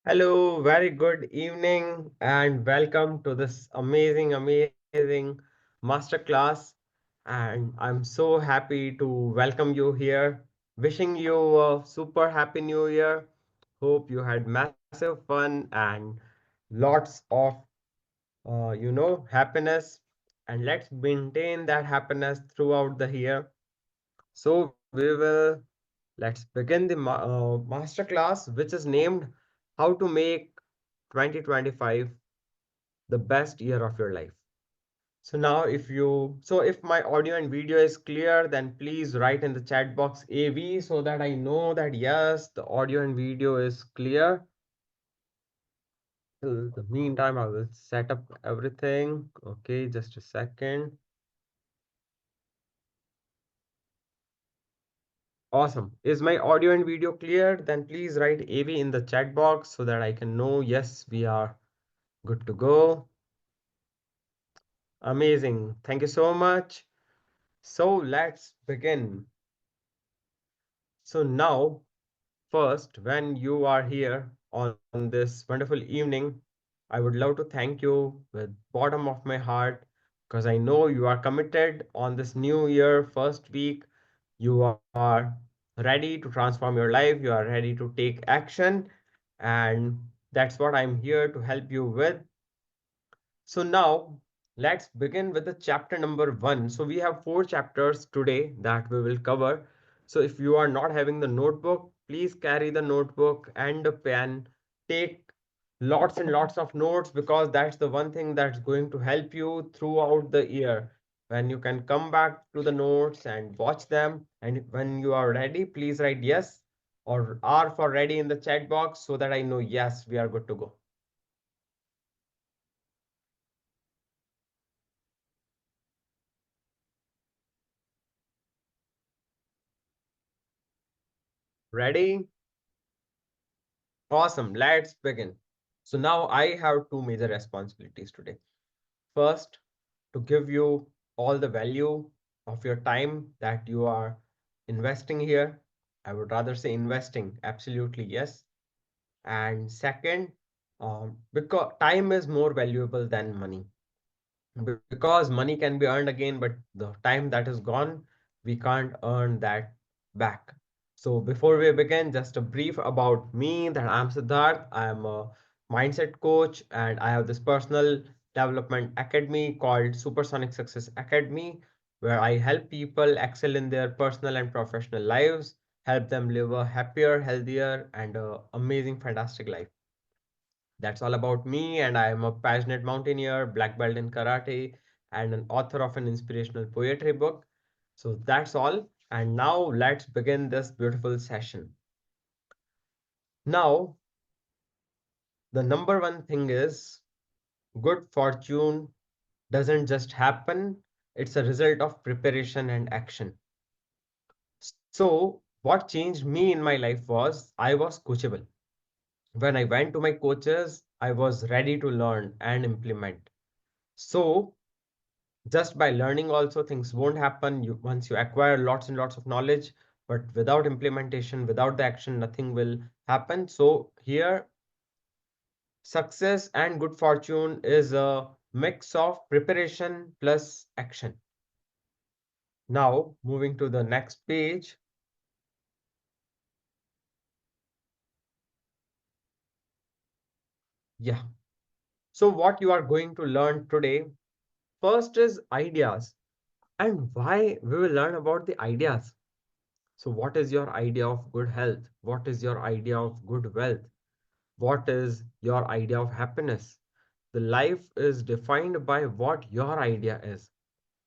Hello, very good evening, and welcome to this amazing masterclass. And I'm so happy to welcome you here. Wishing you a super happy new year. Hope you had massive fun and lots of happiness. And let's maintain that happiness throughout the year. So let's begin the masterclass, which is named How to Make 2025 the best year of your life. So now if my audio and video is clear, then please write in the chat box AV so that I know that yes, the audio and video is clear. Till the meantime, I will set up everything. Okay, just a second. Awesome. Is my audio and video clear? Then please write AV in the chat box so that I can know yes, we are good to go. Amazing. Thank you so much. So let's begin. So now, first, when you are here on this wonderful evening, I would love to thank you with bottom of my heart because I know you are committed on this new year first week. You are ready to transform your life. You are ready to take action, and that's what I'm here to help you with. So now let's begin with the chapter number one. So we have four chapters today that we will cover. So if you are not having the notebook, please carry the notebook and a pen. Take lots and lots of notes because that's the one thing that's going to help you throughout the year. When you can come back to the notes and watch them, and when you are ready, please write yes or R for ready in the chat box so that I know yes, we are good to go. Ready? Awesome. Let's begin. So now I have two major responsibilities today. First, to give you all the value of your time that you are investing here. I would rather say investing. Absolutely, yes. And second, because time is more valuable than money. Because money can be earned again, but the time that is gone, we can't earn that back. So before we begin, just a brief about me that I'm Siddharth. I am a mindset coach and I have this personal development academy called Supersonic Success Academy, where I help people excel in their personal and professional lives, help them live a happier, healthier, and amazing, fantastic life. That's all about me, and I am a passionate mountaineer, black belt in karate, and an author of an inspirational poetry book. So that's all. And now let's begin this beautiful session. Now, the number one thing is good fortune doesn't just happen, it's a result of preparation and action. So, what changed me in my life was I was coachable. When I went to my coaches, I was ready to learn and implement. So, just by learning also things won't happen once you acquire lots and lots of knowledge, but without implementation, without the action, nothing will happen. So here, success and good fortune is a mix of preparation plus action. Now moving to the next page. Yeah, so what you are going to learn today first is ideas. And why we will learn about the ideas. So what is your idea of good health? What is your idea of good wealth? What is your idea of happiness? The life is defined by what your idea is.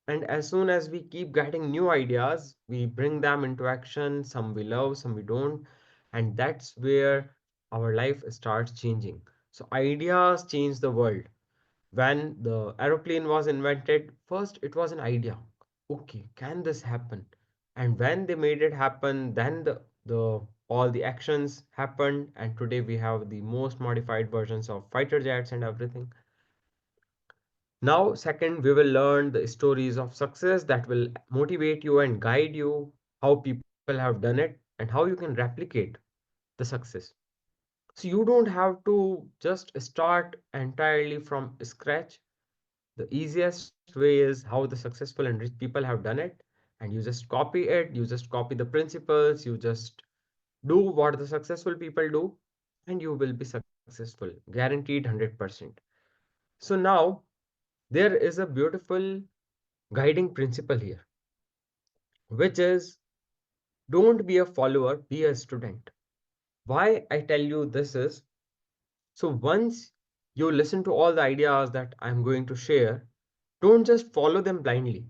And as soon as we keep getting new ideas, we bring them into action. Some we love, some we don't. And that's where our life starts changing. So, ideas change the world. When the aeroplane was invented, first it was an idea. Okay, can this happen? And when they made it happen, then the all the actions happened, and today we have the most modified versions of fighter jets and everything. Now, second, we will learn the stories of success that will motivate you and guide you, how people have done it, and how you can replicate the success. So you don't have to just start entirely from scratch. The easiest way is how the successful and rich people have done it, and you just copy it, you just copy the principles, you just do what the successful people do, and you will be successful, guaranteed 100%. So now there is a beautiful guiding principle here, which is don't be a follower, be a student. Why I tell you this is, so once you listen to all the ideas that I'm going to share, don't just follow them blindly.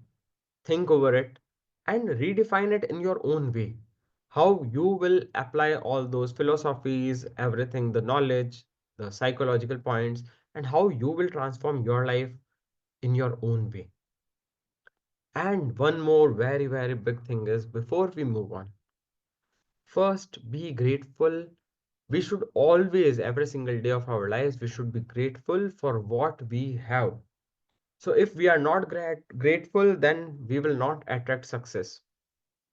Think over it and redefine it in your own way. How you will apply all those philosophies, everything, the knowledge, the psychological points, and how you will transform your life in your own way. And one more very, very big thing is before we move on, first be grateful. We should always, every single day of our lives, we should be grateful for what we have. So if we are not grateful, then we will not attract success.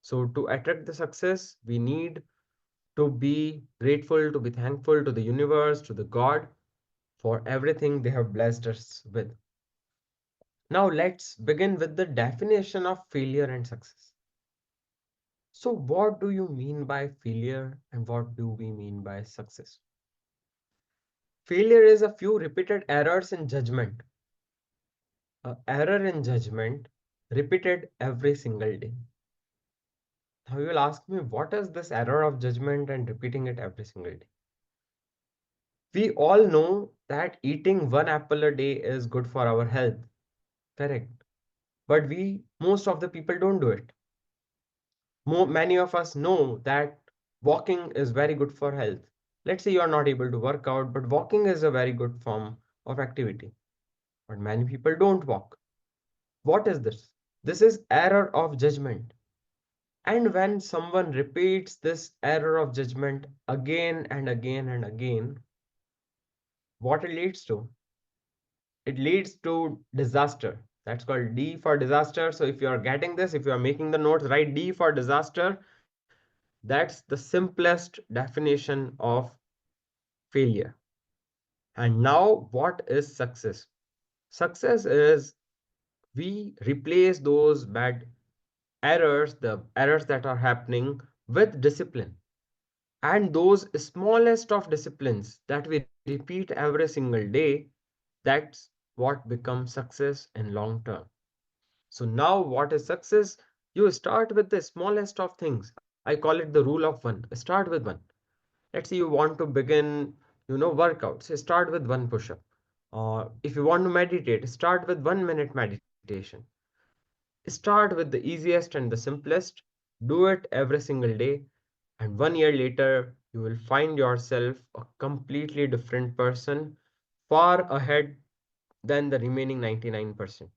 So to attract the success, we need to be grateful, to be thankful to the universe, to the God for everything they have blessed us with. Now let's begin with the definition of failure and success. So what do you mean by failure and what do we mean by success? Failure is a few repeated errors in judgment. A error in judgment repeated every single day. Now you will ask me, what is this error of judgment and repeating it every single day? We all know that eating one apple a day is good for our health, correct? But most of the people don't do it. Many of us know that walking is very good for health. Let's say you are not able to work out, but walking is a very good form of activity. But many people don't walk. What is this? This is error of judgment. And when someone repeats this error of judgment again and again and again, what it leads to? It leads to disaster. That's called D for disaster. So if you are getting this, if you are making the notes, write D for disaster. That's the simplest definition of failure. And now, what is success? Success is we replace those bad errors, the errors that are happening, with discipline. And those smallest of disciplines that we repeat every single day, that's what becomes success in long term. So now what is success? You start with the smallest of things. I call it the rule of one. Start with one. Let's say you want to begin, workouts. Start with one push-up. If you want to meditate, start with 1 minute meditation. Start with the easiest and the simplest. Do it every single day. And 1 year later, you will find yourself a completely different person, far ahead than the remaining 99%.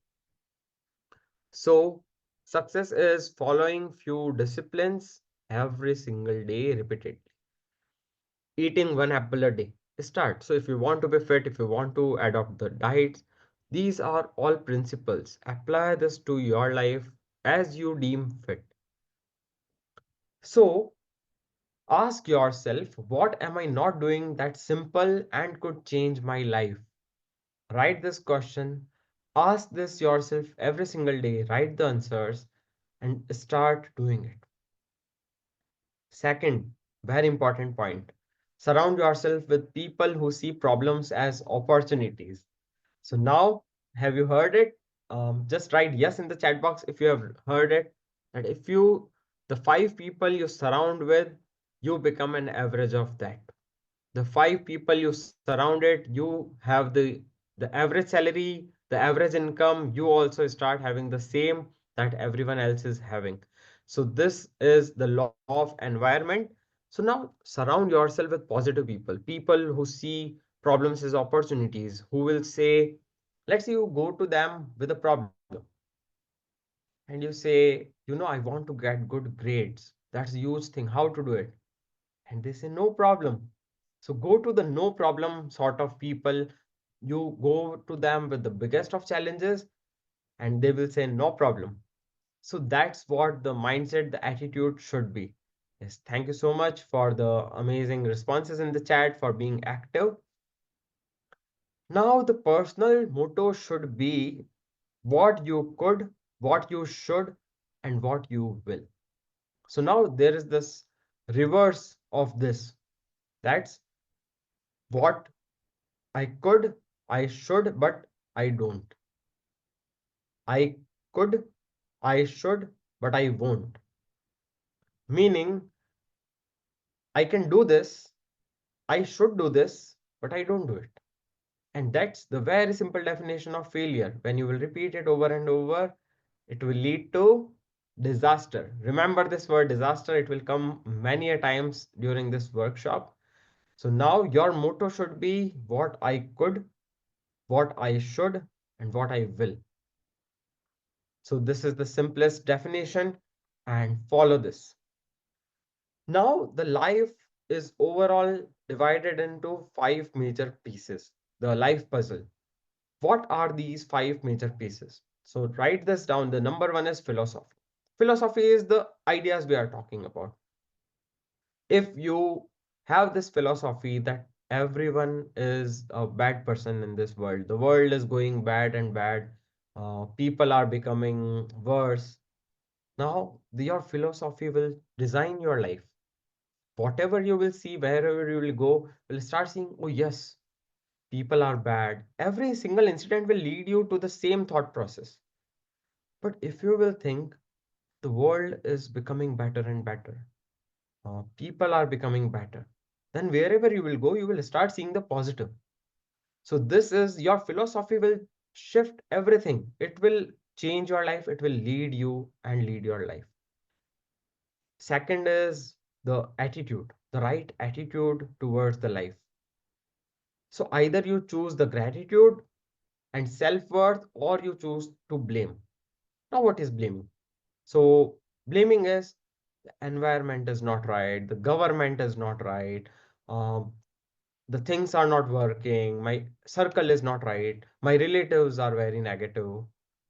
So, success is following few disciplines every single day repeatedly. Eating one apple a day. Start. So, if you want to be fit, if you want to adopt the diets, these are all principles. Apply this to your life as you deem fit. So, ask yourself, what am I not doing that's simple and could change my life? Write this question. Ask this yourself every single day. Write the answers and start doing it. Second, very important point, surround yourself with people who see problems as opportunities. So now, have you heard it? Just write yes in the chat box if you have heard it. That if you, the five people you surround with, you become an average of that. The five people you surrounded, you have the average salary, the average income, you also start having the same that everyone else is having. So this is the law of environment. So now surround yourself with positive people, people who see problems as opportunities, who will say, let's say you go to them with a problem and you say, I want to get good grades, that's a huge thing, how to do it? And they say, no problem. So go to the no problem sort of people. You go to them with the biggest of challenges and they will say, no problem. So that's what the mindset, the attitude should be. Yes, thank you so much for the amazing responses in the chat, for being active. Now, the personal motto should be what you could, what you should, and what you will. So now there is this reverse of this. That's what I could, I should, but I don't. I could, I should, but I won't. Meaning, I can do this, I should do this, but I don't do it. And that's the very simple definition of failure. When you will repeat it over and over, it will lead to disaster. Remember this word disaster, it will come many a times during this workshop. So now your motto should be what I could, what I should, and what I will. So this is the simplest definition and follow this. Now the life is overall divided into five major pieces. The life puzzle. What are these five major pieces? So write this down. The number one is philosophy. Philosophy is the ideas we are talking about. If you have this philosophy that everyone is a bad person in this world, the world is going bad and bad, people are becoming worse. Now, your philosophy will design your life. Whatever you will see, wherever you will go, will start seeing, oh, yes, people are bad. Every single incident will lead you to the same thought process. But if you will think the world is becoming better and better, people are becoming better, then wherever you will go, you will start seeing the positive. So, this is your philosophy will shift everything. It will change your life, it will lead you and lead your life. Second is the attitude, the right attitude towards the life. So, either you choose the gratitude and self worth, or you choose to blame. Now, what is blaming? So, blaming is the environment is not right, the government is not right, um, the things are not working, my circle is not right, my relatives are very negative,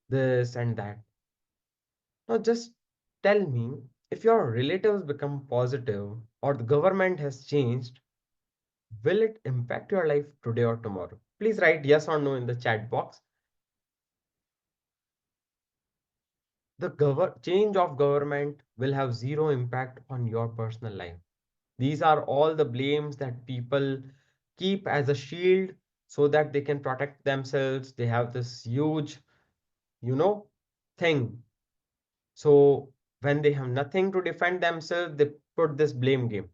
this and that. Now, just tell me, if your relatives become positive or the government has changed, will it impact your life today or tomorrow? Please write yes or no in the chat box. The change of government will have zero impact on your personal life. These are all the blames that people keep as a shield so that they can protect themselves. They have this huge, you know, thing. So when they have nothing to defend themselves, they put this blame game.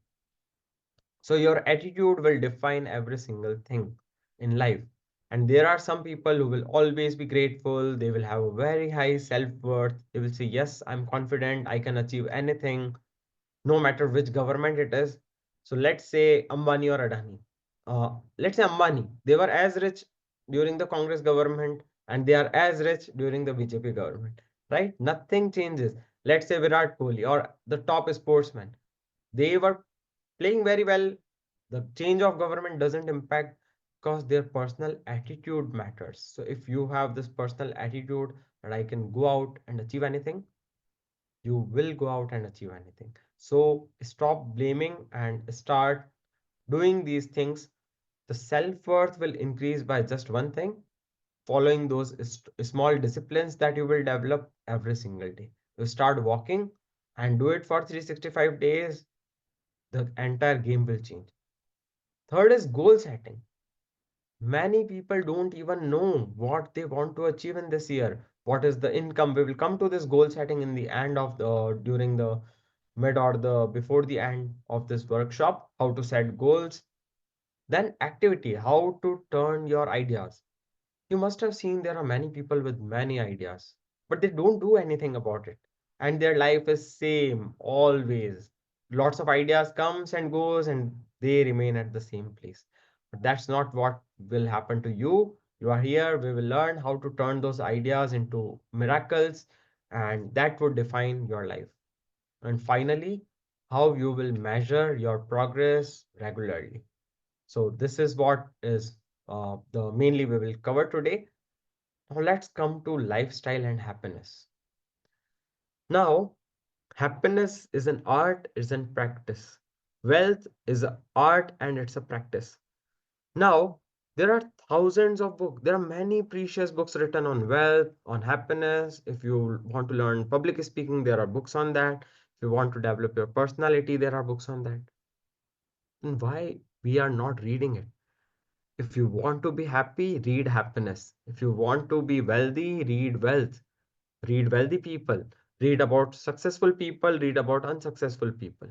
So your attitude will define every single thing in life. And there are some people who will always be grateful. They will have a very high self-worth. They will say, yes, I'm confident. I can achieve anything, no matter which government it is. So let's say Ambani or Adani. Let's say Ambani, they were as rich during the Congress government and they are as rich during the BJP government, right? Nothing changes. Let's say Virat Kohli or the top sportsman, they were playing very well. The change of government doesn't impact because their personal attitude matters. So if you have this personal attitude that I can go out and achieve anything, you will go out and achieve anything. So stop blaming and start doing these things. The self-worth will increase by just one thing, following those small disciplines that you will develop every single day. You start walking and do it for 365 days, the entire game will change. Third is goal setting. Many people don't even know what they want to achieve in this year. What is the income? We will come to this goal setting in the end of the during the mid or the before the end of this workshop, how to set goals. Then activity, how to turn your ideas. You must have seen there are many people with many ideas, but they don't do anything about it. And their life is same always. Lots of ideas comes and goes and they remain at the same place. But that's not what will happen to you. You are here, we will learn how to turn those ideas into miracles and that would define your life. And finally, how you will measure your progress regularly. So this is what is the mainly we will cover today. Now let's come to lifestyle and happiness. Now, Happiness is an art, is an practice. Wealth is an art and it's a practice. Now, there are thousands of books. There are many precious books written on wealth, on happiness. If you want to learn public speaking, there are books on that. If you want to develop your personality, there are books on that. And why we are not reading it? If you want to be happy, read happiness. If you want to be wealthy, read wealth. Read wealthy people. Read about successful people, read about unsuccessful people.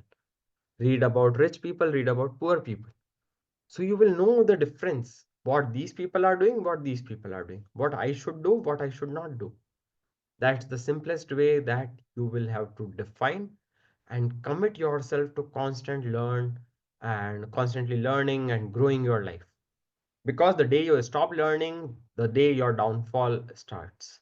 Read about rich people, read about poor people. So you will know the difference. What these people are doing, what these people are doing. What I should do, what I should not do. That's the simplest way that you will have to define and commit yourself to constant learn and constantly learning and growing your life. Because the day you stop learning, the day your downfall starts.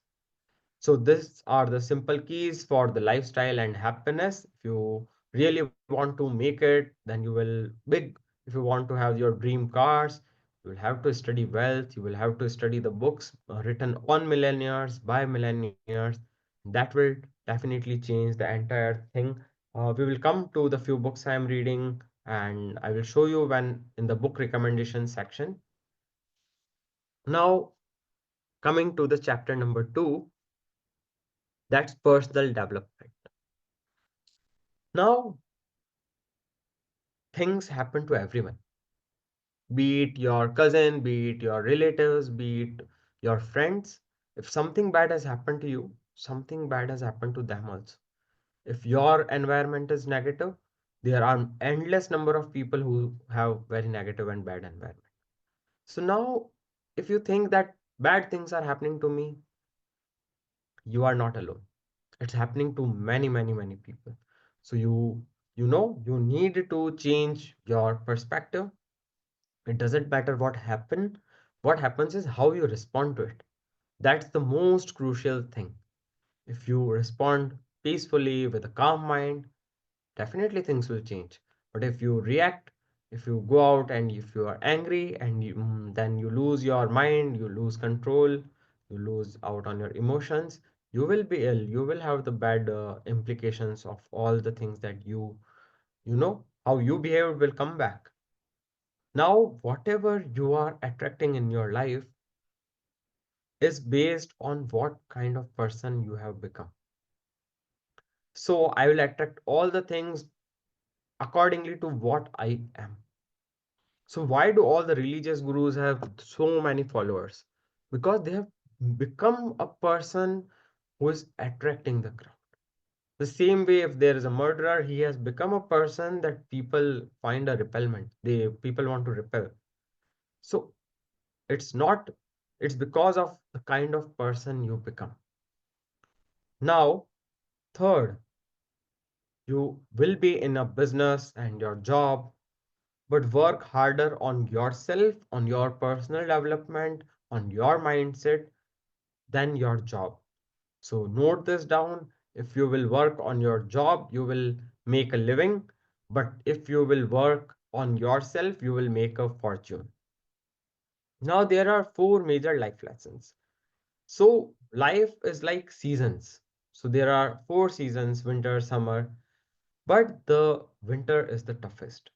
So these are the simple keys for the lifestyle and happiness. If you really want to make it, then you will big. If you want to have your dream cars, you will have to study wealth. You will have to study the books written on millionaires by millionaires. That will definitely change the entire thing. We will come to the few books I am reading, and I will show you when in the book recommendation section. Now, coming to the chapter number two, that's personal development. Now, things happen to everyone, be it your cousin, be it your relatives, be it your friends. If something bad has happened to you, something bad has happened to them also. If your environment is negative, there are endless number of people who have very negative and bad environment. So now, if you think that bad things are happening to me, you are not alone. It's happening to many, many, many people. So you need to change your perspective. It doesn't matter what happened. What happens is how you respond to it. That's the most crucial thing. If you respond peacefully with a calm mind, definitely things will change. But if you react, if you go out and if you are angry and then you lose your mind, you lose control, you lose out on your emotions, you will be ill. You will have the bad implications of all the things that how you behave will come back. Now, whatever you are attracting in your life is based on what kind of person you have become. So I will attract all the things accordingly to what I am. So why do all the religious gurus have so many followers? Because they have become a person who is attracting the crowd. The same way, if there is a murderer, he has become a person that people find a repellent. People want to repel. So it's not, it's because of the kind of person you become. Now, third, you will be in a business and your job, but work harder on yourself, on your personal development, on your mindset than your job. So note this down. If you will work on your job, you will make a living. But if you will work on yourself, you will make a fortune. Now, there are four major life lessons. So, life is like seasons. So, there are four seasons: winter, summer, but the winter is the toughest.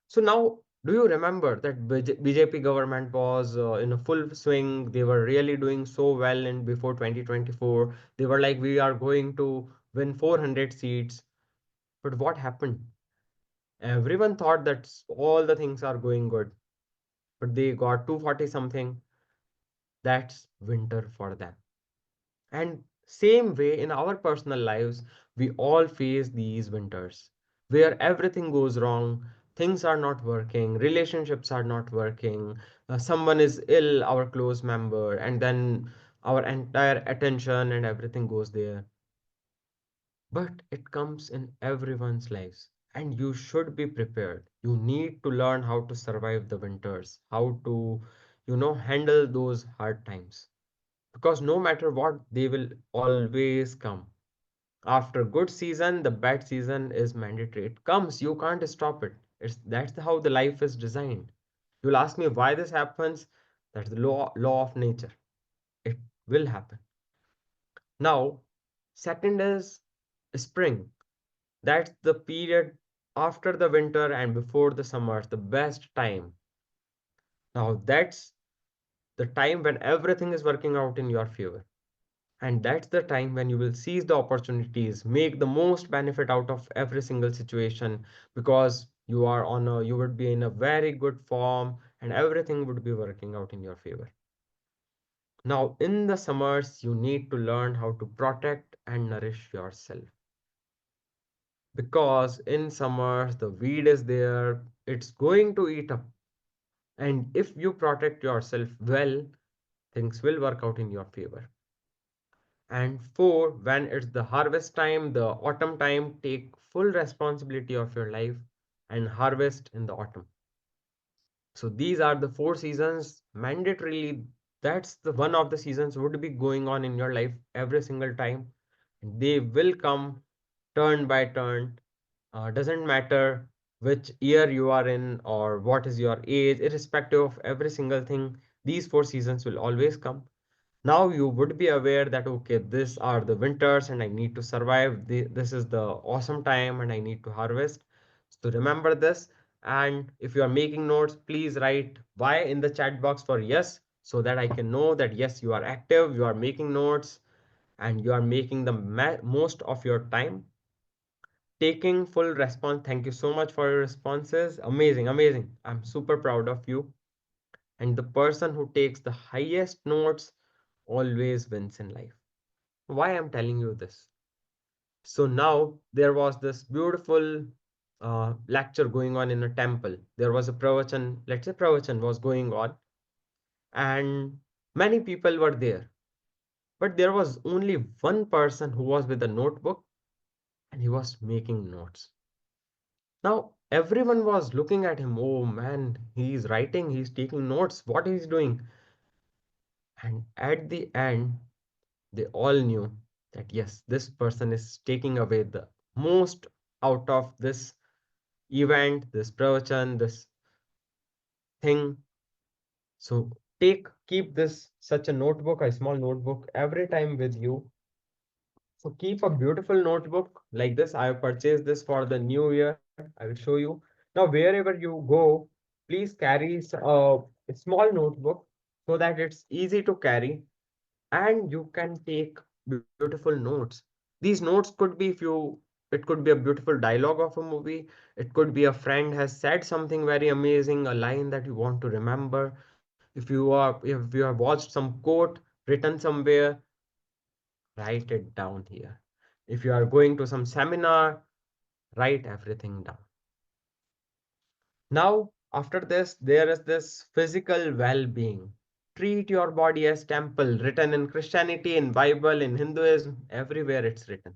So now, do you remember that BJP government was in a full swing? They were really doing so well in before 2024. They were like, we are going to win 400 seats. But what happened? Everyone thought that all the things are going good, but they got 240 something. That's winter for them. And same way in our personal lives, we all face these winters where everything goes wrong, things are not working, relationships are not working, someone is ill, our close member, and then our entire attention and everything goes there. But it comes in everyone's lives, and you should be prepared. You need to learn how to survive the winters, how to, handle those hard times, because no matter what, they will always come. After good season, the bad season is mandatory. It comes, you can't stop it. That's how the life is designed. You'll ask me why this happens. That's the law of nature. It will happen. Now, second is spring. That's the period after the winter and before the summer, the best time. Now, that's the time when everything is working out in your favor. And that's the time when you will seize the opportunities, make the most benefit out of every single situation, because you would be in a very good form and everything would be working out in your favor. Now, in the summers, you need to learn how to protect and nourish yourself, because in summers the weed is there, it's going to eat up. And if you protect yourself well, things will work out in your favor. And four, when it's the harvest time, the autumn time, take full responsibility of your life and harvest in the autumn. So these are the four seasons mandatorily. That's the one of the seasons would be going on in your life every single time. They will come turn by turn. Doesn't matter which year you are in or what is your age, irrespective of every single thing, these four seasons will always come. Now you would be aware that okay, these are the winters and I need to survive. This is the awesome time and I need to harvest. So remember this. And if you are making notes, please write Y in the chat box for yes, so that I can know that yes, you are active, you are making notes, and you are making the most of your time. Taking full response. Thank you so much for your responses. Amazing, amazing. I'm super proud of you. And the person who takes the highest notes always wins in life. Why I'm telling you this? So now there was this beautiful lecture going on in a temple. There was a pravachan, let's say pravachan was going on, and many people were there. But there was only one person who was with a notebook and he was making notes. Now everyone was looking at him. Oh man, he's writing, he's taking notes, what he's doing. And at the end, they all knew that yes, this person is taking away the most out of this event, this pravachan, this thing. So keep this such a notebook, a small notebook every time with you. So keep a beautiful notebook like this. I have purchased this for the new year. I will show you. Now, wherever you go, please carry a small notebook so that it's easy to carry and you can take beautiful notes. These notes could be if you it could be a beautiful dialogue of a movie, it could be a friend has said something very amazing, a line that you want to remember. If you have watched some quote written somewhere, write it down here. If you are going to some seminar, write everything down. Now, after this, there is this physical well-being. Treat your body as temple, written in Christianity, in Bible, in Hinduism, everywhere it's written.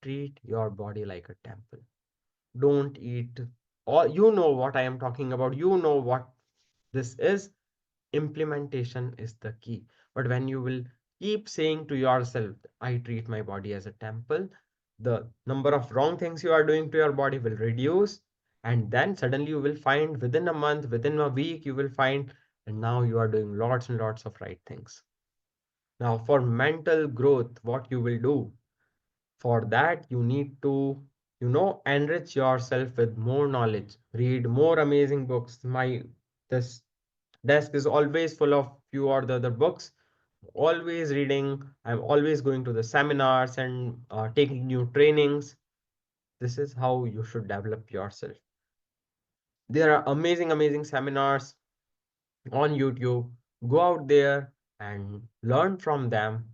Treat your body like a temple. Don't eat. Or you know what I am talking about. You know what this is. Implementation is the key. But when you will keep saying to yourself, I treat my body as a temple, the number of wrong things you are doing to your body will reduce. And then suddenly you will find within a month, within a week, you will find, and now you are doing lots and lots of right things. Now, for mental growth, what you will do for that, you need to, enrich yourself with more knowledge, read more amazing books. My this desk is always full of few or the other books, always reading. I'm always going to the seminars and taking new trainings. This is how you should develop yourself. There are amazing, amazing seminars on YouTube. Go out there and learn from them,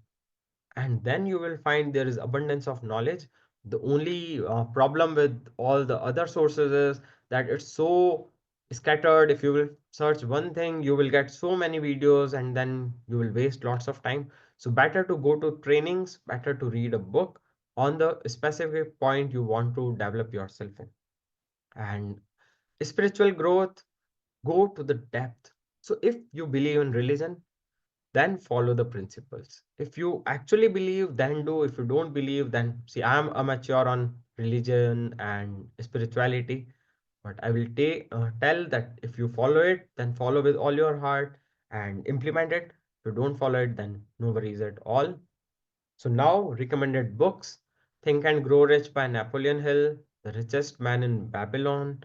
and then you will find there is abundance of knowledge. The only problem with all the other sources is that it's so scattered. If you will search one thing, you will get so many videos and then you will waste lots of time. So better to go to trainings, better to read a book on the specific point you want to develop yourself in. And spiritual growth, go to the depth. So if you believe in religion, then follow the principles. If you actually believe, then do. If you don't believe, then see, I'm amateur on religion and spirituality, but I will tell that if you follow it, then follow with all your heart and implement it. If you don't follow it, then no worries at all. So now recommended books. Think and Grow Rich by Napoleon Hill, The Richest Man in Babylon,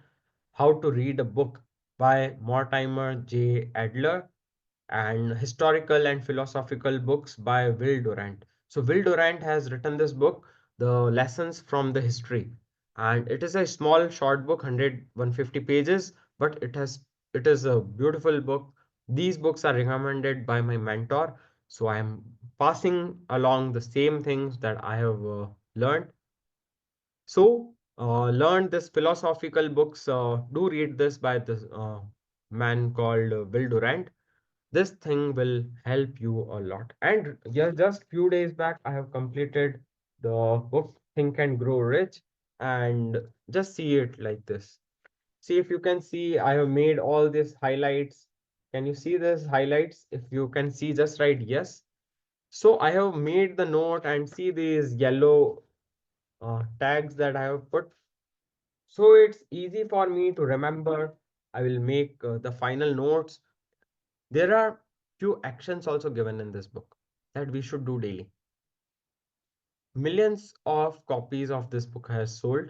How to Read a Book by Mortimer J. Adler, and historical and philosophical books by Will Durant. So Will Durant has written this book, The Lessons from the History, and it is a small short book, 150 pages, but it is a beautiful book. These books are recommended by my mentor, so I am passing along the same things that I have learned. So learn this philosophical books. Do read this by this man called Will Durant. This thing will help you a lot. And yeah, just few days back I have completed the book Think and Grow Rich, and just see it like this. See, if you can see, I have made all these highlights. Can you see these highlights? If you can see, just write yes. So I have made the note, and see these yellow tags that I have put. So it's easy for me to remember. I will make the final notes. There are few actions also given in this book that we should do daily. Millions of copies of this book has sold,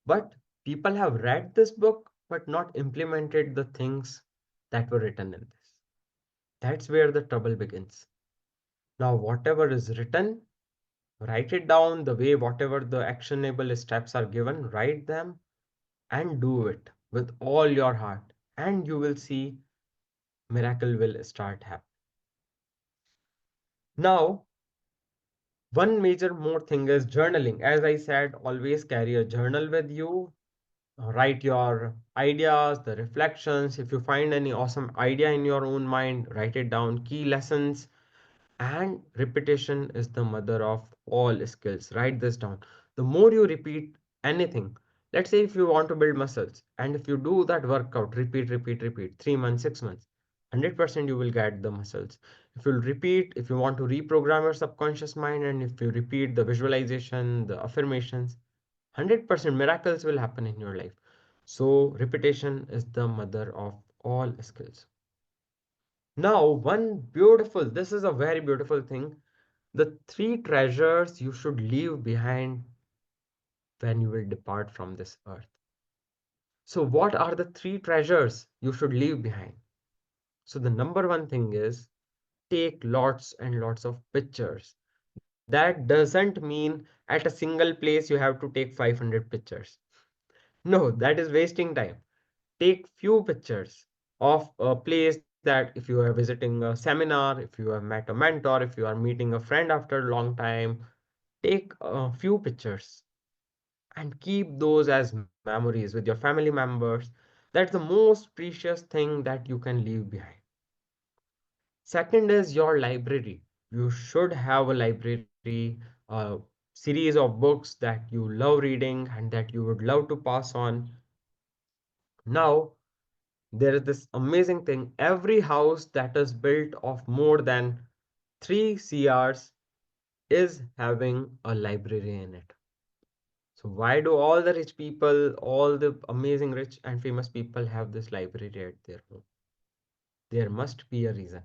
but people have read this book but not implemented the things that were written in this. That's where the trouble begins. Now, whatever is written, write it down the way whatever the actionable steps are given, write them and do it with all your heart, and you will see miracle will start happening. Now, one major more thing is journaling. As I said, always carry a journal with you. Write your ideas, the reflections. If you find any awesome idea in your own mind, write it down. Key lessons, and repetition is the mother of all skills. Write this down. The more you repeat anything, let's say if you want to build muscles, and if you do that workout, repeat, 3 months, 6 months, 100% you will get the muscles. If you repeat, if you want to reprogram your subconscious mind, and if you repeat the visualization, the affirmations, 100% miracles will happen in your life. So, repetition is the mother of all skills. Now, this is a very beautiful thing. The three treasures you should leave behind when you will depart from this earth. So, what are the three treasures you should leave behind? So, the number one thing is take lots and lots of pictures. That doesn't mean at a single place you have to take 500 pictures. No, that is wasting time. Take few pictures of a place, that if you are visiting a seminar, if you have met a mentor, if you are meeting a friend after a long time, take a few pictures and keep those as memories with your family members. That's the most precious thing that you can leave behind. Second is your library. You should have a library, a series of books that you love reading and that you would love to pass on. Now, there is this amazing thing. Every house that is built of more than 3 CRs is having a library in it. So why do all the rich people, all the amazing rich and famous people have this library at their home? There must be a reason.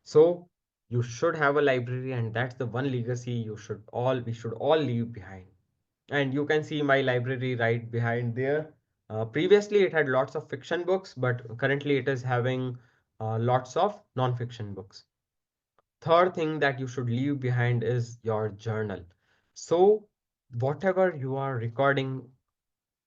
So you should have a library, and that's the one legacy we should all leave behind. And you can see my library right behind there. Previously it had lots of fiction books, but currently it is having lots of non-fiction books. Third thing that you should leave behind is your journal. So whatever you are recording,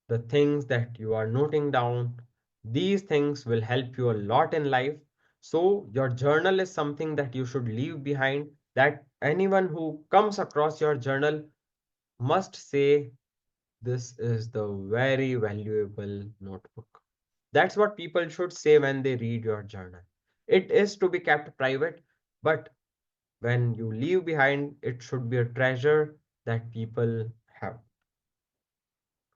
the things that you are noting down, these things will help you a lot in life. So your journal is something that you should leave behind, that anyone who comes across your journal must say, this is the very valuable notebook. That's what people should say when they read your journal. It is to be kept private, but when you leave behind, it should be a treasure that people have.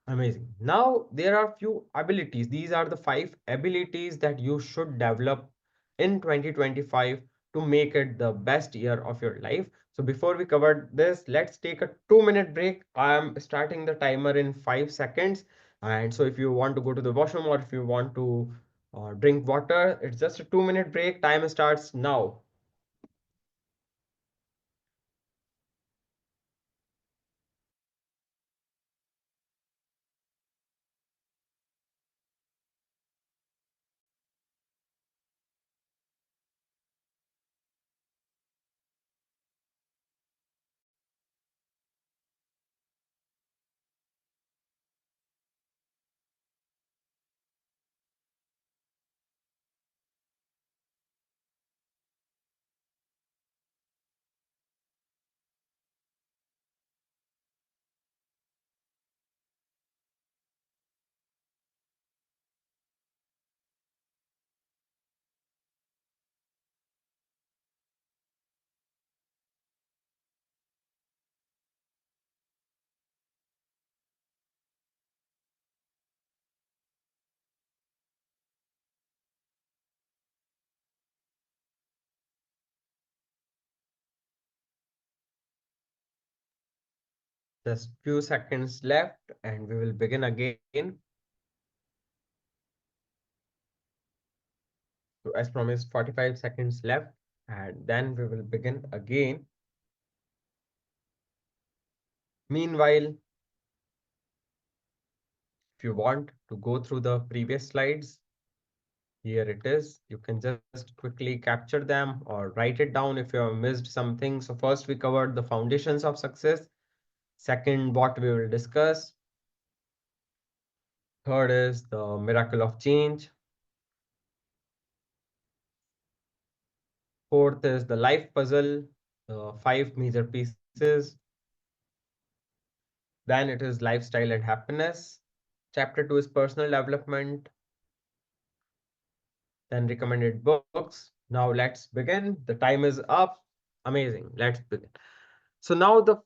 Amazing. Now, there are few abilities. These are the 5 abilities that you should develop in 2025 to make it the best year of your life. So before we cover this, let's take a 2-minute break. I am starting the timer in 5 seconds. And so if you want to go to the washroom, or if you want to drink water, it's just a 2-minute break. Time starts now. Just few seconds left and we will begin again. So as promised, 45 seconds left and then we will begin again. Meanwhile, if you want to go through the previous slides, here it is. You can just quickly capture them or write it down if you have missed something. So first we covered the foundations of success. Second, what we will discuss. Third is the miracle of change. Fourth is the life puzzle, the five major pieces. Then it is lifestyle and happiness. Chapter 2 is personal development, then recommended books. Now let's begin. The time is up. Amazing. Let's begin. So now the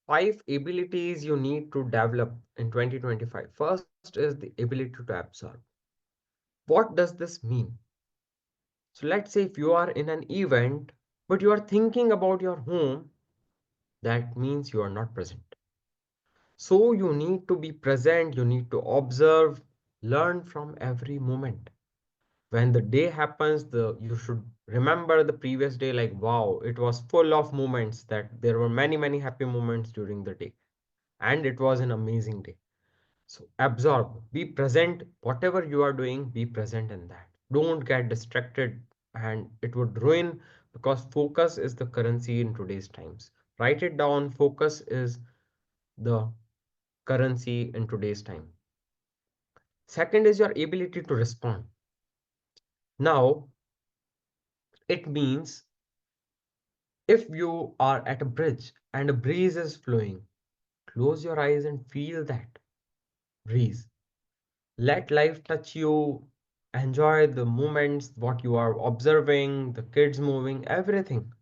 five abilities you need to develop in 2025. First is the ability to absorb. What does this mean? So let's say if you are in an event, but you are thinking about your home, that means you are not present. So you need to be present, you need to observe, learn from every moment. When the day happens, you should remember the previous day like wow, it was full of moments, that there were many happy moments during the day and it was an amazing day. So absorb, be present, whatever you are doing, be present in that. Don't get distracted and it would ruin, because focus is the currency in today's times. Write it down. Focus is the currency in today's time. Second is your ability to respond. Now, it means if you are at a bridge and a breeze is flowing, close your eyes and feel that breeze. Let life touch you. Enjoy the moments, what you are observing, the kids moving, everything.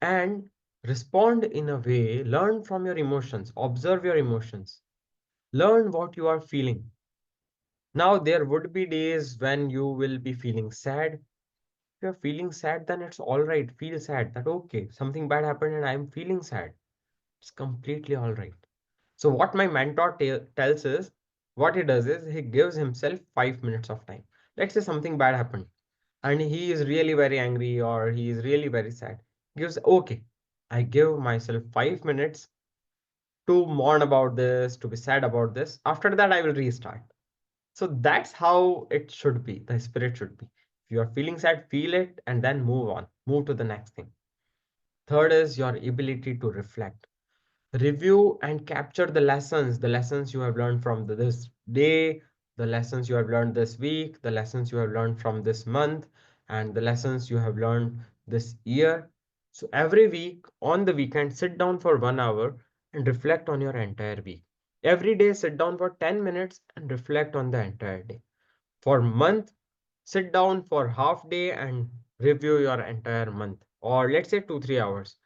And respond in a way, learn from your emotions, observe your emotions, learn what you are feeling. Now, there would be days when you will be feeling sad. If you're feeling sad, then it's all right. Feel sad that, okay, something bad happened and I'm feeling sad. It's completely all right. So, what my mentor tells is, what he does is he gives himself 5 minutes of time. Let's say something bad happened and he is really very angry or he is really very sad. Gives, okay, I give myself 5 minutes to mourn about this, to be sad about this. After that, I will restart. So that's how it should be. The spirit should be. If you are feeling sad, feel it and then move on. Move to the next thing. Third is your ability to reflect. Review and capture the lessons you have learned from this day, the lessons you have learned this week, the lessons you have learned from this month, and the lessons you have learned this year. So every week on the weekend, sit down for 1 hour and reflect on your entire week. Every day, sit down for 10 minutes and reflect on the entire day. For month, sit down for half day and review your entire month, or let's say 2 3 hours.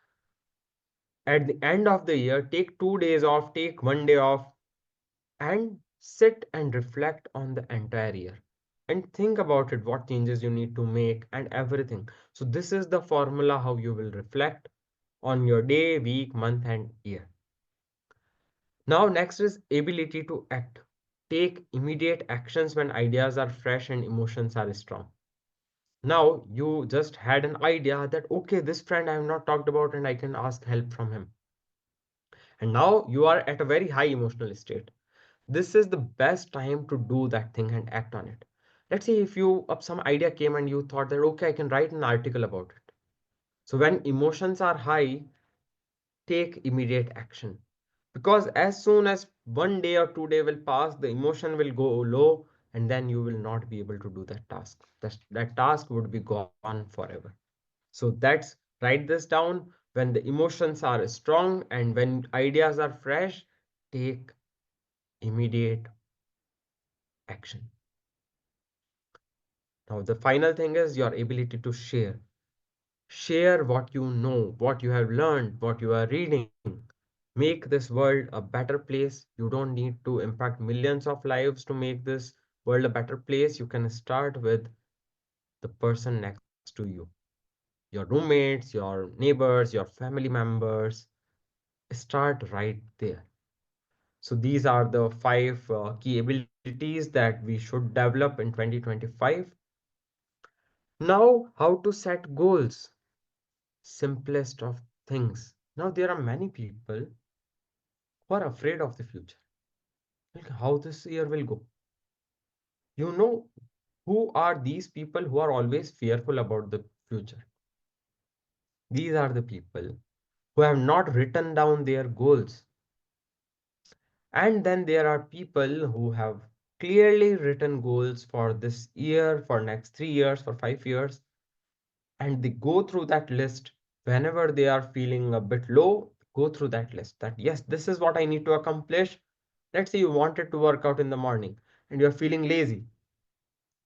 At the end of the year, take 2 days off, take 1 day off, and sit and reflect on the entire year and think about it, what changes you need to make and everything. So this is the formula how you will reflect on your day, week, month, and year. Now next is ability to act. Take immediate actions when ideas are fresh and emotions are strong. Now you just had an idea that okay, this friend I have not talked about and I can ask help from him. And now you are at a very high emotional state. This is the best time to do that thing and act on it. Let's say if you up some idea came and you thought that okay, I can write an article about it. So when emotions are high, take immediate action. Because as soon as 1 day or 2 day will pass, the emotion will go low and then you will not be able to do that task. That task would be gone forever. So that's, write this down. When the emotions are strong and when ideas are fresh, take immediate action. Now, the final thing is your ability to share. Share what you know, what you have learned, what you are reading. Make this world a better place. You don't need to impact millions of lives to make this world a better place. You can start with the person next to you, your roommates, your neighbors, your family members. Start right there. So these are the five key abilities that we should develop in 2025. Now, how to set goals? Simplest of things. Now, there are many people who are afraid of the future. Like how this year will go. You know, who are these people who are always fearful about the future? These are the people who have not written down their goals. And then there are people who have clearly written goals for this year, for next 3 years, for 5 years, and they go through that list whenever they are feeling a bit low. Go through that list that yes, this is what I need to accomplish. Let's say you wanted to work out in the morning and you're feeling lazy.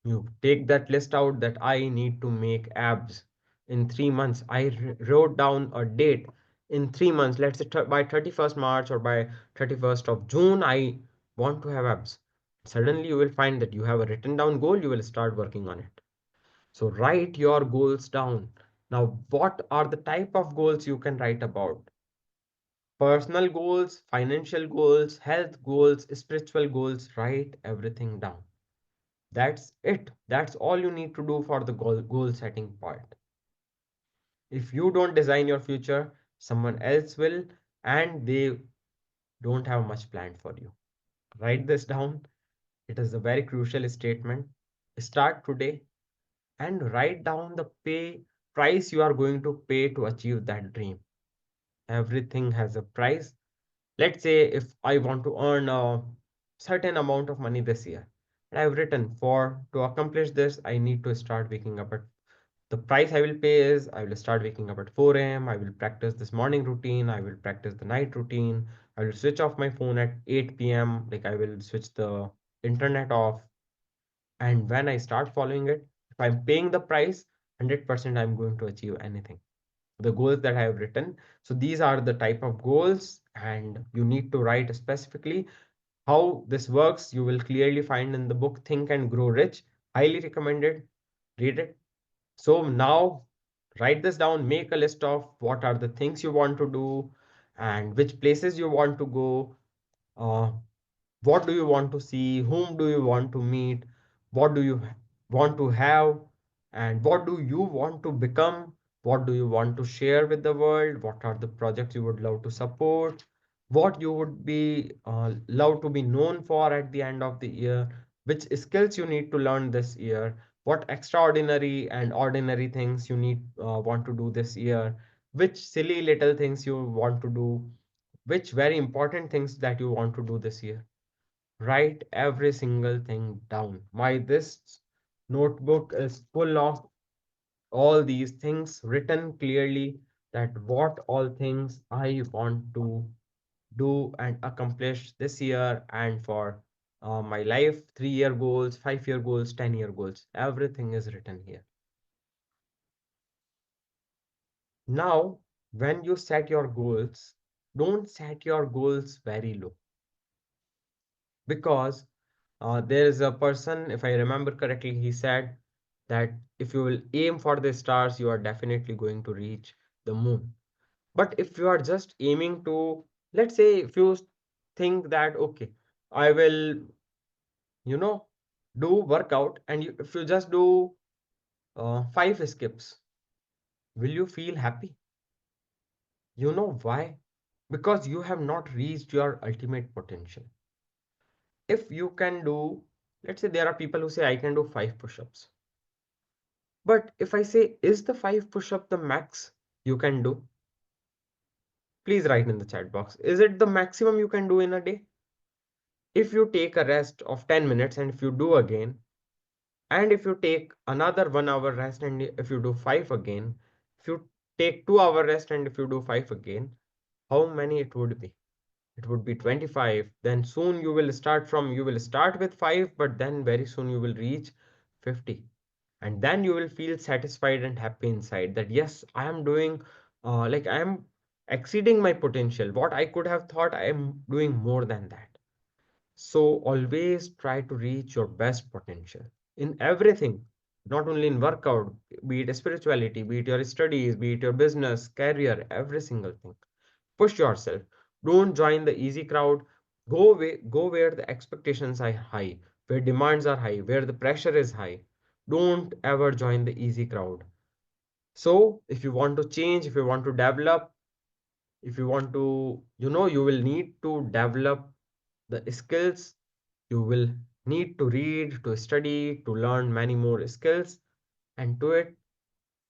You take that list out that I need to make abs in 3 months. I wrote down a date in 3 months. Let's say by 31st March or by 31st of June, I want to have abs. Suddenly, you will find that you have a written down goal. You will start working on it. So, write your goals down. Now, what are the type of goals you can write about? Personal goals, financial goals, health goals, spiritual goals. Write everything down. That's it. That's all you need to do for the goal setting part. If you don't design your future, someone else will, and they don't have much planned for you. Write this down. It is a very crucial statement. Start today and write down the price you are going to pay to achieve that dream. Everything has a price. Let's say if I want to earn a certain amount of money this year, and I've written for to accomplish this, I need to start waking up at the price I will pay is I will start waking up at 4 a.m. I will practice this morning routine. I will practice the night routine. I will switch off my phone at 8 p.m. Like I will switch the internet off. And when I start following it, if I'm paying the price, 100% I'm going to achieve anything. The goals that I have written. So these are the type of goals, and you need to write specifically how this works. You will clearly find in the book Think and Grow Rich. Highly recommended. Read it. So now write this down, make a list of what are the things you want to do and which places you want to go, uh, what do you want to see, whom do you want to meet, what do you want to have, and what do you want to become, what do you want to share with the world, what are the projects you would love to support, what you would be love to be known for at the end of the year, which skills you need to learn this year, what extraordinary and ordinary things you need want to do this year, which silly little things you want to do, which very important things that you want to do this year. Write every single thing down. My this notebook is full of all these things written clearly, that what all things I want to do and accomplish this year and for my life, 3 year goals, 5 year goals, 10 year goals. Everything is written here. Now, when you set your goals, don't set your goals very low, because there is a person, if I remember correctly, he said that if you will aim for the stars, you are definitely going to reach the moon. But if you are just aiming to, let's say, if you think that, okay, I will, you know, do workout, and if you just do 5 skips, will you feel happy? You know why? Because you have not reached your ultimate potential. If you can do, let's say there are people who say, I can do 5 push-ups. But if I say, is the 5 push-up the max you can do? Please write in the chat box. Is it the maximum you can do in a day? If you take a rest of 10 minutes and if you do again, and if you take another 1 hour rest and if you do 5 again, if you take 2 hour rest and if you do 5 again, how many it would be? It would be 25. Then soon you will start with 5, but then very soon you will reach 50. And then you will feel satisfied and happy inside that yes, I am doing like I am exceeding my potential. What I could have thought, I am doing more than that. So always try to reach your best potential in everything, not only in workout, be it spirituality, be it your studies, be it your business, career, every single thing. Push yourself. Don't join the easy crowd. Go where the expectations are high, where demands are high, where the pressure is high. Don't ever join the easy crowd. So if you want to change, if you want to develop, if you want to, you will need to develop the skills. You will need to read, to study, to learn many more skills, and to it,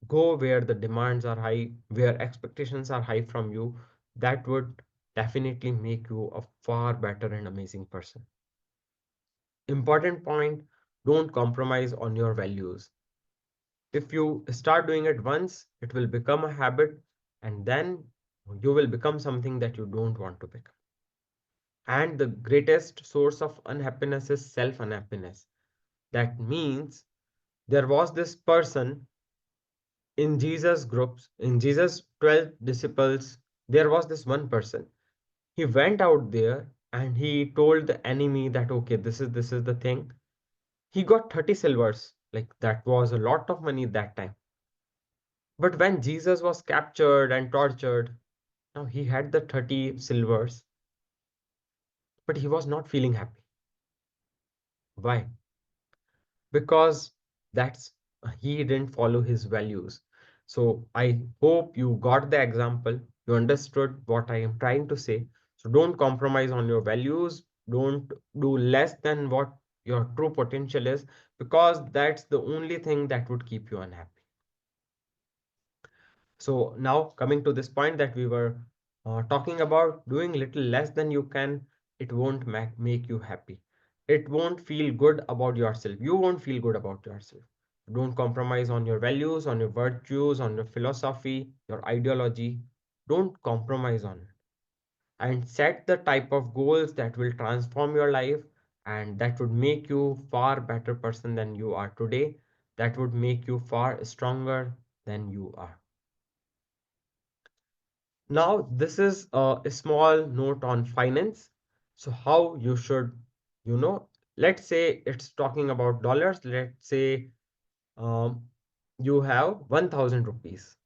go where the demands are high, where expectations are high from you. That would definitely make you a far better and amazing person. Important point, don't compromise on your values. If you start doing it once, it will become a habit, and then you will become something that you don't want to become. And the greatest source of unhappiness is self unhappiness. That means there was this person in Jesus groups, in Jesus 12 disciples, there was this one person. He went out there and he told the enemy that, okay, this is the thing. He got 30 silvers. Like that was a lot of money that time. But when Jesus was captured and tortured, now he had the 30 silvers, but he was not feeling happy. Why? Because that's he didn't follow his values. So I hope you got the example, you understood what I am trying to say. So don't compromise on your values, don't do less than what your true potential is, because that's the only thing that would keep you unhappy. So now coming to this point that we were talking about, doing little less than you can, it won't make you happy. It won't feel good about yourself. You won't feel good about yourself. Don't compromise on your values, on your virtues, on your philosophy, your ideology. Don't compromise on it. And set the type of goals that will transform your life and that would make you far better person than you are today. That would make you far stronger than you are. Now, this is a small note on finance. So, how you should, you know, let's say it's talking about dollars. Let's say um, you have 1000 rupees.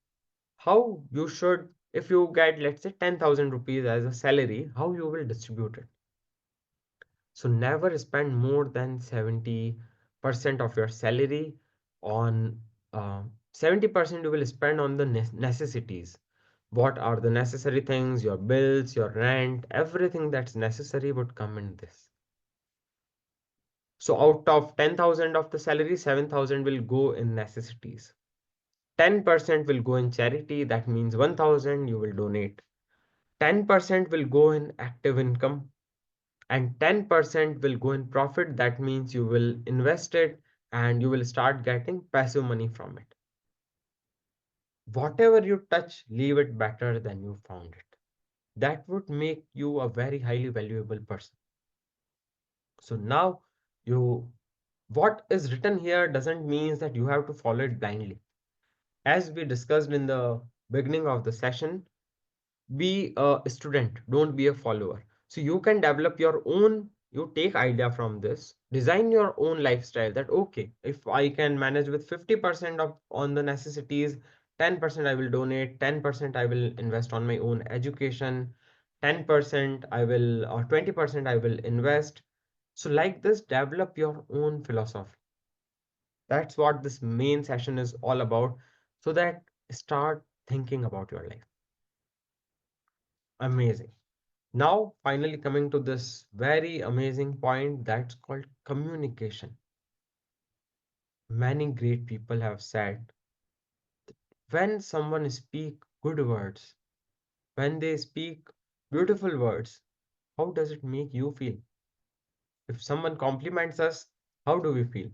How you should, if you get, let's say, 10,000 rupees as a salary, how you will distribute it. So, never spend more than 70% of your salary on 70% you will spend on the necessities. What are the necessary things? Your bills, your rent, everything that's necessary would come in this. So out of 10,000 of the salary, 7,000 will go in necessities. 10% will go in charity, that means 1,000 you will donate. 10% will go in active income and 10% will go in profit, that means you will invest it and you will start getting passive money from it. Whatever you touch, leave it better than you found it. That would make you a very highly valuable person. So now you what is written here doesn't mean that you have to follow it blindly. As we discussed in the beginning of the session, be a student, don't be a follower. So you can develop your own, you take idea from this, design your own lifestyle that okay, if I can manage with 50% of on the necessities, 10% I will donate, 10% I will invest on my own education, 10% I will or 20% I will invest. So like this, develop your own philosophy. That's what this main session is all about. So that start thinking about your life. Amazing. Now, finally, coming to this very amazing point that's called communication. Many great people have said when someone speak good words, when they speak beautiful words, how does it make you feel? If someone compliments us, how do we feel?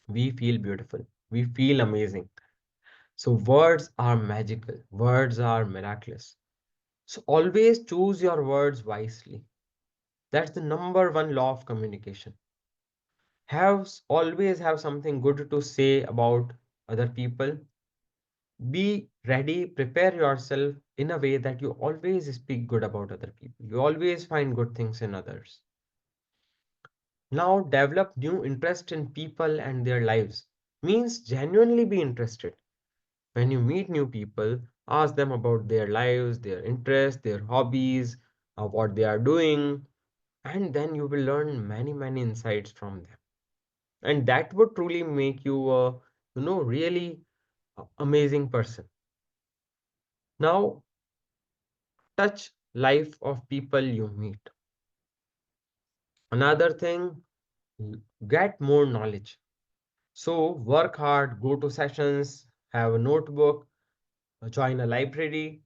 We feel beautiful. We feel amazing. So words are magical. Words are miraculous. So always choose your words wisely. That's the number one law of communication. Always have something good to say about other people. Be ready, prepare yourself in a way that you always speak good about other people. You always find good things in others. Now develop new interest in people and their lives. Means genuinely be interested. When you meet new people, ask them about their lives, their interests, their hobbies. what they are doing, and then you will learn many, many insights from them. And that would truly make you a, really amazing person. Now, touch life of people you meet. Another thing, get more knowledge. So work hard, go to sessions, have a notebook, join a library,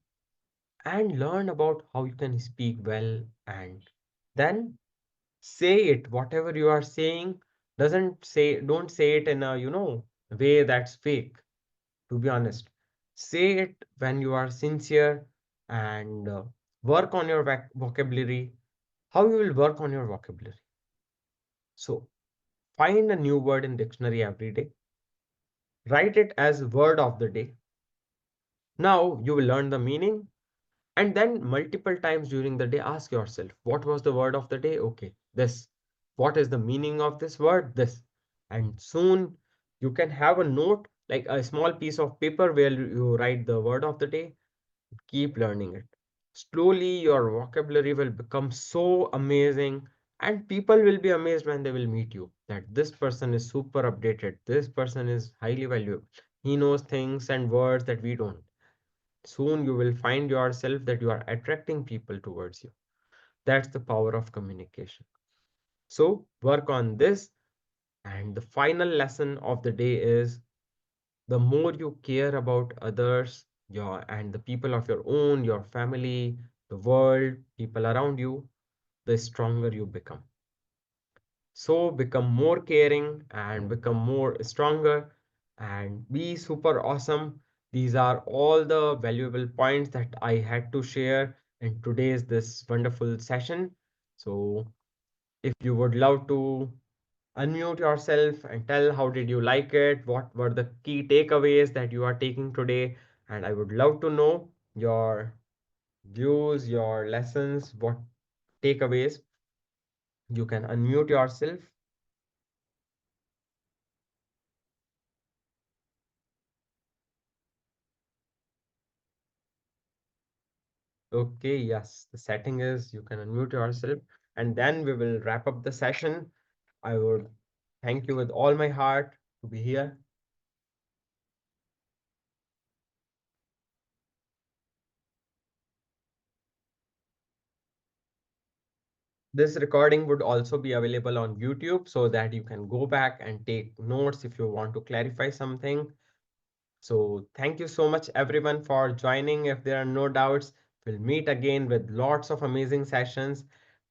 and learn about how you can speak well, and then say it. Whatever you are saying, don't say it in a, way that's fake, to be honest. Say it when you are sincere, and work on your vocabulary. How you will work on your vocabulary? So find a new word in dictionary every day. Write it as word of the day. Now you will learn the meaning, and then multiple times during the day ask yourself, what was the word of the day? Okay, this. What is the meaning of this word? This. And soon you can have a note, like a small piece of paper where you write the word of the day. Keep learning it. Slowly, your vocabulary will become so amazing, and people will be amazed when they will meet you that this person is super updated. This person is highly valuable. He knows things and words that we don't. Soon, you will find yourself that you are attracting people towards you. That's the power of communication. So, work on this. And the final lesson of the day is, the more you care about others, and the people of your own, your family, the world, people around you, the stronger you become. So become more caring and become more stronger and be super awesome. These are all the valuable points that I had to share in today's this wonderful session. So if you would love to unmute yourself and tell how did you like it, what were the key takeaways that you are taking today, and I would love to know your views, your lessons, what takeaways. You can unmute yourself. Okay, yes, the setting is you can unmute yourself, and then we will wrap up the session. I would thank you with all my heart to be here. This recording would also be available on YouTube so that you can go back and take notes if you want to clarify something. So, thank you so much, everyone, for joining. If there are no doubts, we'll meet again with lots of amazing sessions.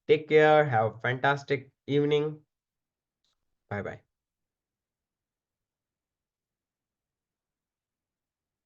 Take care. Have a fantastic evening. Bye bye.